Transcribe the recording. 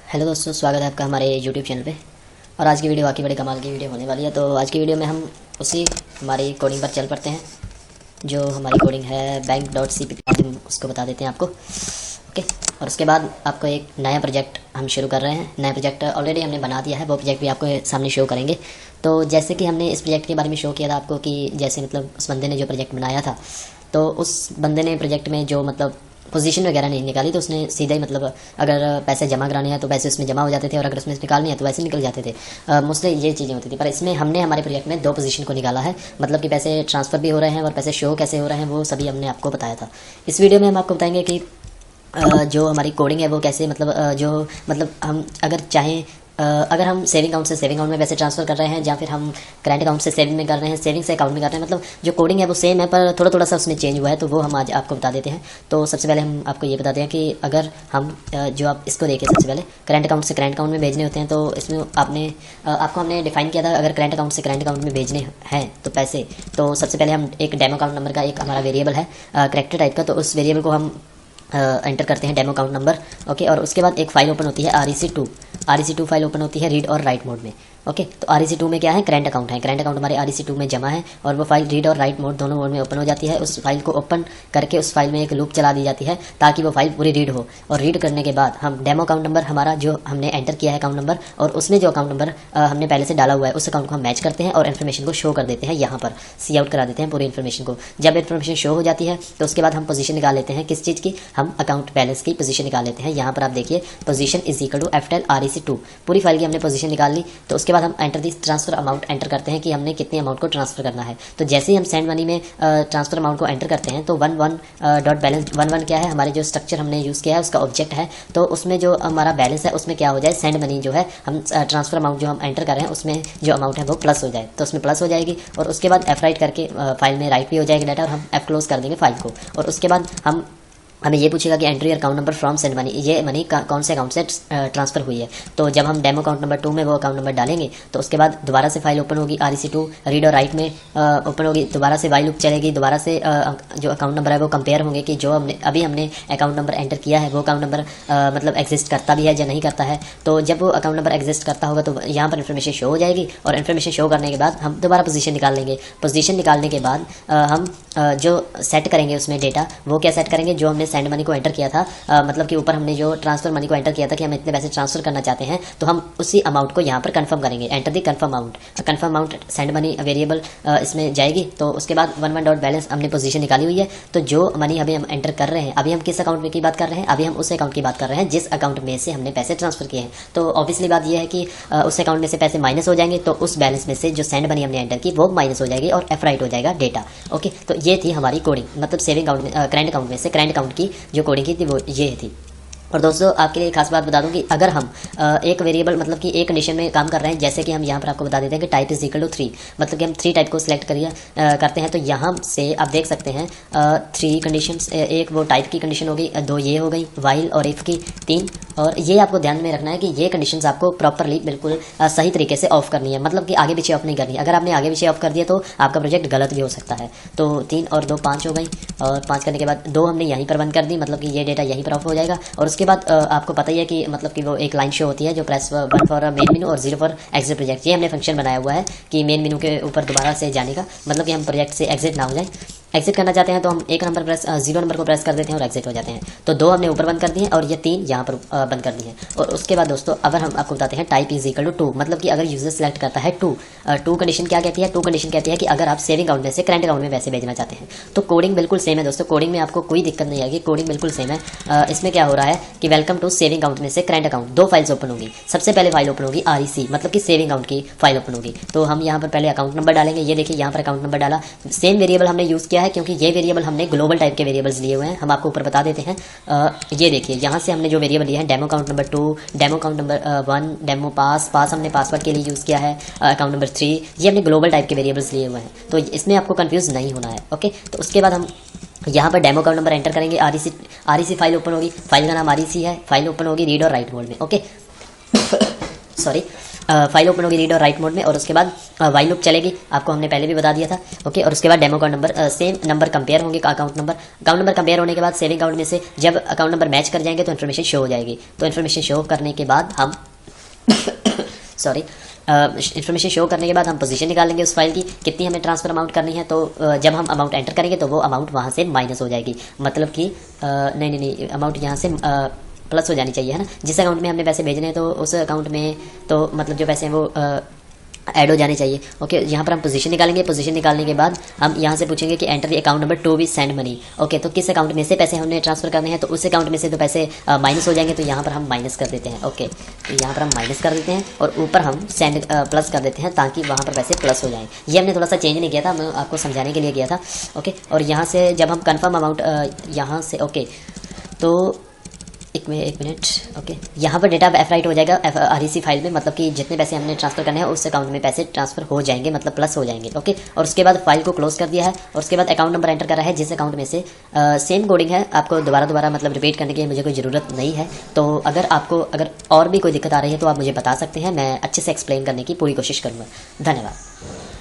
Hello दोस्तों, स्वागत है आपका हमारे यूट्यूब चैनल पे। और आज की वीडियो वाकई बड़ी कमाल की वीडियो होने वाली है। तो आज की वीडियो में हम उसी हमारी कोडिंग पर चल पड़ते हैं। जो हमारी कोडिंग है bank.cpp, हम उसको बता देते हैं आपको। ओके, और उसके बाद आपको एक नया प्रोजेक्ट हम शुरू कर रहे हैं। नया प्रोजेक्ट ऑलरेडी हमने बना दिया है, वो प्रोजेक्ट भी आपको सामने शो करेंगे। तो जैसे कि हमने इस प्रोजेक्ट के बारे में शो किया था आपको कि जैसे मतलब उस बंदे ने जो प्रोजेक्ट बनाया था, तो उस बंदे ने प्रोजेक्ट में जो मतलब पोजीशन वगैरह नहीं निकाली, तो उसने सीधा ही मतलब अगर पैसे जमा कराने हैं तो पैसे उसमें जमा हो जाते थे, और अगर उसमें से निकालने हैं तो वैसे निकल जाते थे। मोस्टली ये चीज़ें होती थी। पर इसमें हमने हमारे प्रोजेक्ट में दो पोजीशन को निकाला है, मतलब कि पैसे ट्रांसफ़र भी हो रहे हैं और पैसे शो कैसे हो रहे हैं वो सभी हमने आपको बताया था। इस वीडियो में हम आपको बताएंगे कि जो हमारी कोडिंग है वो कैसे मतलब जो मतलब हम अगर चाहें अगर हम सेविंग अकाउंट से सेविंग अकाउंट में पैसे ट्रांसफ़र कर रहे हैं, या फिर हम करेंट अकाउंट से सेविंग में कर रहे हैं, सेविंग से अकाउंट में कर रहे हैं, मतलब जो कोडिंग है वो सेम है पर थोड़ा थोड़ा सा उसमें चेंज हुआ है, तो वो हम आज आपको बता देते हैं। तो सबसे पहले हम आपको ये बताते हैं कि अगर हम जो आप इसको देखिए, सबसे पहले करेंट अकाउंट से करेंट अकाउंट में भेजने होते हैं, तो इसमें आपको हमने डिफाइन किया था अगर करेंट अकाउंट से करेंट अकाउंट में भेजने हैं तो पैसे, तो सबसे पहले हम एक डेमो अकाउंट नंबर का एक हमारा वेरिएबल है करेक्टर टाइप का, तो उस वेरिएबल को हम एंटर करते हैं डेमो अकाउंट नंबर। ओके, और उसके बाद एक फाइल ओपन होती है REC2 फाइल ओपन होती है रीड और राइट मोड में। ओके, तो REC2 में क्या है, करेंट अकाउंट है, करेंट अकाउंट हमारे REC2 में जमा है, और वो फाइल रीड और राइट मोड दोनों मोड में ओपन हो जाती है। उस फाइल को ओपन करके उस फाइल में एक लूप चला दी जाती है ताकि वो फाइल पूरी रीड हो, और रीड करने के बाद हम डेमो अकाउंट नंबर हमारा जो हमने एंटर किया है अकाउंट नंबर, और उसमें जो अकाउंट नंबर हमने पहले से डाला हुआ है उस अकाउंट को हम मैच करते हैं और इन्फॉर्मेशन को शो कर देते हैं, यहाँ पर सी आउट करा देते हैं पूरी इन्फॉर्मेशन को। जब इन्फॉर्मेशन शो हो जाती है तो उसके बाद हम पोजीशन निकाल लेते हैं, किस चीज़ की, हम अकाउंट बैलेंस की पोजीशन निकाल लेते हैं। यहाँ पर आप देखिए position is equal to ftell REC2, पूरी फाइल की हमने पोजीशन निकाल ली। तो उसके बाद हम enter the transfer amount enter करते हैं कि हमने कितने अमाउंट को ट्रांसफर करना है। तो जैसे ही हम सेंड मनी में ट्रांसफर अमाउंट को एंटर करते हैं तो वन डॉट बैलेंस वन क्या है, हमारे जो स्ट्रक्चर हमने यूज़ किया है उसका ऑब्जेक्ट है, तो उसमें जो हमारा बैलेंस है उसमें क्या हो जाए, सेंड मनी जो है हम ट्रांसफर अमाउंट जो हम एंटर कर रहे हैं उसमें जो अमाउंट है वो प्लस हो जाए, तो उसमें प्लस हो जाएगी। और उसके बाद F राइट करके फाइल में राइट भी हो जाएगा डाटा, और हम F क्लोज कर देंगे फाइल को। और उसके बाद हमें ये पूछेगा कि entry account number from send money, ये मनी कौन से अकाउंट से ट्रांसफर हुई है। तो जब हम डेमो अकाउंट नंबर 2 में वो अकाउंट नंबर डालेंगे तो उसके बाद दोबारा से फाइल ओपन होगी REC2 रीड और राइट में ओपन होगी, दोबारा से वाइल लूप चलेगी, दोबारा से जो अकाउंट नंबर है वो कंपेयर होंगे कि जो हमने अकाउंट नंबर एंटर किया है वो अकाउंट नंबर मतलब एग्जिस्ट करता भी है या नहीं करता है। तो जब वो अकाउंट नंबर एग्जिस्ट करता होगा तो यहाँ पर इन्फॉर्मेशन शो हो जाएगी, और इन्फॉर्मेशन शो करने के बाद हम दोबारा पोजीशन निकाल लेंगे। पोजीशन निकालने के बाद हम जो सेट करेंगे उसमें डेटा, वो क्या सेट करेंगे, जो हमने सेंड मनी को एंटर किया था, मतलब कि ऊपर हमने जो ट्रांसफर मनी को एंटर किया था कि हम इतने पैसे ट्रांसफर करना चाहते हैं, तो हम उसी अमाउंट को यहाँ पर कंफर्म करेंगे, enter the confirm amount send money variable इसमें जाएगी। तो उसके बाद वन डॉट बैलेंस हमने पोजीशन निकाली हुई है, तो जो मनी अभी हम एंटर कर रहे हैं, अभी हम किस अकाउंट में की बात कर रहे हैं, अभी हम उस अकाउंट की बात कर रहे हैं जिस अकाउंट में से हमने पैसे ट्रांसफर किए हैं। तो ऑब्वियसली बात यह है कि उस अकाउंट में से पैसे माइनस हो जाएंगे, तो उस बैलेंस में से जो सेंड मनी हमने एंटर की वो माइनस हो जाएगी और F राइट हो जाएगा डेटा। ओके, तो ये थी हमारी कोडिंग, मतलब सेविंग अकाउंट में करेंट अकाउंट में से करेंट अकाउंट की जो कोडिंग की थी वो ये थी। और दोस्तों आपके लिए एक खास बात बता दूं कि अगर हम एक वेरिएबल मतलब कि एक कंडीशन में काम कर रहे हैं, जैसे कि हम यहाँ पर आपको बता देते हैं कि टाइप इज इक्वल टू 3, मतलब कि हम 3 टाइप को सिलेक्ट करते हैं, तो यहाँ से आप देख सकते हैं 3 कंडीशंस, एक वो टाइप की कंडीशन हो गई, 2 ये हो गई वाइल, और इफ की 3। और ये आपको ध्यान में रखना है कि ये कंडीशंस आपको प्रॉपरली बिल्कुल सही तरीके से ऑफ करनी है, मतलब कि आगे पीछे ऑफ नहीं करनी है। अगर आपने आगे पीछे ऑफ कर दिया तो आपका प्रोजेक्ट गलत भी हो सकता है। तो 3 और 2 5 हो गई, और 5 करने के बाद 2 हमने यहीं पर बंद कर दी, मतलब कि ये डेटा यहीं पर ऑफ हो जाएगा। और उसके बाद आपको पता ही है कि मतलब कि वो एक लाइन शो होती है जो प्रेस 1 फॉर मेन मेनू और 0 फॉर एग्जिट प्रोजेक्ट। ये हमने फंक्शन बनाया हुआ है कि मेन मेनू के ऊपर दोबारा से जाने का, मतलब कि हम प्रोजेक्ट से एग्जिट ना हो जाए। एग्जिट करना चाहते हैं तो हम 0 नंबर को प्रेस कर देते हैं और एग्जिट हो जाते हैं। तो 2 हमने ऊपर बंद कर दिए और ये 3 यहाँ पर बंद कर दिए। और उसके बाद दोस्तों अगर हम आपको बताते हैं टाइप इज इक्वल टू 2, मतलब कि अगर यूजर सेलेक्ट करता है 2 कंडीशन क्या कहती है, 2 कंडीशन कहती है कि अगर आप सेविंग अकाउंट में से करेंट अकाउंट में पैसे भेजना चाहते हैं। तो कोडिंग बिल्कुल सेम है दोस्तों, कोडिंग में आपको कोई दिक्कत नहीं आएगी, कोडिंग बिल्कुल सेम है। इसमें क्या हो रहा है कि वेलकम टू सेविंग अकाउंट में से करेंट अकाउंट 2 फाइल्स ओपन होगी। सबसे पहले फाइल ओपन होगी REC, मतलब कि सेविंग अकाउंट की फाइल ओपन होगी। तो हम यहाँ पर पहले अकाउंट नंबर डालेंगे, ये देखिए यहाँ पर अकाउंट नंबर डाला। सेम वेरिएबल हमने यूज़ किया है क्योंकि ये वेरिएबल हमने ग्लोबल टाइप के वेरिएबल्स लिए हुए हैं, हम आपको ऊपर बता देते हैं। ये देखिए यहाँ से हमने जो वेरिएबल लिया है, demo account number 2, demo account number 1, demo pass हमने पासवर्ड के लिए यूज़ किया है, अकाउंट नंबर 3, ये हमने ग्लोबल टाइप के वेरिएबल्स लिए हुए हैं, तो इसमें आपको कंफ्यूज नहीं होना है। ओके, तो उसके बाद हम यहाँ पर डेमो अकाउंट नंबर एंटर करेंगे, REC फाइल ओपन होगी, फाइल का नाम REC है, फाइल ओपन होगी रीड और राइट मोड में। ओके सॉरी, फाइल ओपन होगी रीड और राइट मोड में, और उसके बाद वाइल लूप चलेगी, आपको हमने पहले भी बता दिया था। ओके, और उसके बाद demo account number, same number compare होंगे, अकाउंट नंबर कंपेयर होने के बाद सेविंग अकाउंट में से जब अकाउंट नंबर मैच कर जाएंगे तो इन्फॉर्मेशन शो हो जाएगी। तो इन्फॉर्मेशन शो करने के बाद हम सॉरी, इन्फॉर्मेशन शो करने के बाद हम पोजीशन निकालेंगे उस फाइल की, कितनी हमें ट्रांसफर अमाउंट करनी है। तो जब हम अमाउंट एंटर करेंगे तो वो अमाउंट वहाँ से माइनस हो जाएगी, मतलब कि नहीं, अमाउंट यहाँ से प्लस हो जानी चाहिए, है ना। जिस अकाउंट में हमने पैसे भेजने हैं तो उस अकाउंट में तो मतलब जो पैसे हैं वो ऐड हो जाने चाहिए। ओके, यहाँ पर हम पोजीशन निकालेंगे, पोजीशन निकालने के बाद हम यहाँ से पूछेंगे कि enter the account number to be send money. Okay, तो किस अकाउंट में से पैसे हमने ट्रांसफर करने हैं, तो उस अकाउंट में से तो पैसे माइनस हो जाएंगे, तो यहाँ पर हम माइनस कर देते हैं। ओके, तो यहाँ पर हम माइनस कर देते हैं और ऊपर हम सेंड प्लस कर देते हैं ताकि वहाँ पर पैसे प्लस हो जाएं। ये हमने थोड़ा सा चेंज नहीं किया था, मैं आपको समझाने के लिए किया था। ओके, और यहाँ से जब हम कन्फर्म अमाउंट यहाँ से, ओके, तो एक मिनट। ओके, यहाँ पर डेटा एफ राइट हो जाएगा REC फाइल में, मतलब कि जितने पैसे हमने ट्रांसफर करने हैं उस अकाउंट में पैसे ट्रांसफर हो जाएंगे, मतलब प्लस हो जाएंगे। ओके, और उसके बाद फाइल को क्लोज कर दिया है और उसके बाद अकाउंट नंबर एंटर करा है जिस अकाउंट में से सेम कोडिंग है, आपको दोबारा मतलब रिपीट करने की मुझे कोई ज़रूरत नहीं है। तो अगर और भी कोई दिक्कत आ रही है तो आप मुझे बता सकते हैं, मैं अच्छे से एक्सप्लेन करने की पूरी कोशिश करूँगा। धन्यवाद।